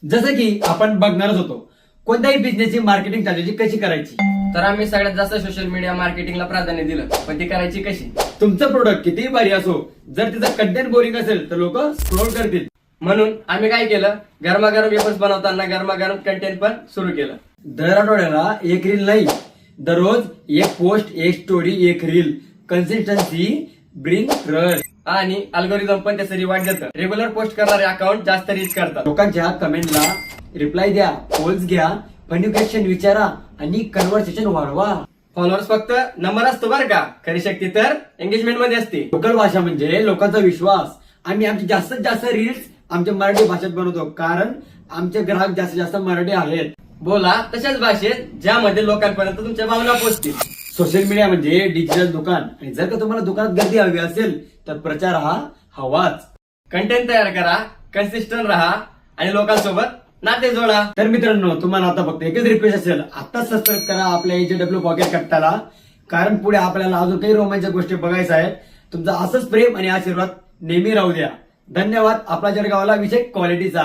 जसं की आपण बघणारच होतो कोणत्याही बिझनेसची मार्केटिंग स्ट्रॅटेजी कशी करायची. तर आम्ही सगळ्यात जास्त सोशल मीडिया मार्केटिंगला प्राधान्य दिलं, पण ती करायची कशी. तुमचं प्रोडक्ट कितीही भारी असो, जर तिचं कंटेंट बोरिंग असेल तर लोक स्क्रोल करतील. म्हणून आम्ही काय केलं, गरमागरम वेफर्स बनवताना गरमागरम कंटेंट पण सुरू केलं. दर आठवड्याला एक रील नाही, दररोज एक पोस्ट, एक स्टोरी, एक रील. Consistency bring trust. आणि अल्गोरिदम पण त्याचं रिवॉर्ड देतं. रेग्युलर पोस्ट करणारे अकाउंट जास्त रीच करतात. लोकांच्या कमेंटला रिप्लाय द्या, पोल्स घ्या, फनी क्वेश्चन विचारा आणि कन्व्हर्सेशन वाढवा. फॉलोअर्स फक्त नंबर असतो बरं का, खरी शक्ती तर एंगेजमेंट मध्ये असते. लोकल भाषा म्हणजे लोकांचा विश्वास. आम्ही आमची जास्तीत जास्त रील्स आमच्या मराठी भाषेत बनवतो, कारण आमचे ग्राहक जास्तीत जास्त मराठी आहेत. बोला तशाच भाषेत ज्यामध्ये लोकांपर्यंत तुमच्या भावना पोहोचतील. सोशल मीडिया म्हणजे डिजिटल दुकान, आणि जर का तुम्हाला दुकानात गर्दी हवी असेल तर प्रचार हा हवाच. कंटेंट तयार करा, कन्सिस्टंट राहा आणि लोकांसोबत नाते जोडा. तर मित्रांनो, तुम्हाला आता फक्त एकच रिक्वेस्ट असेल, आता सबस्क्राईब करा आपल्या AJW पॉकेट कट्टाला, कारण पुढे आपल्याला अजून काही रोमांचक गोष्टी बघायच्या आहेत. तुमचं असंच प्रेम आणि आशीर्वाद नेहमी राहू द्या. धन्यवाद. आपला जळगावला विषय क्वालिटीचा.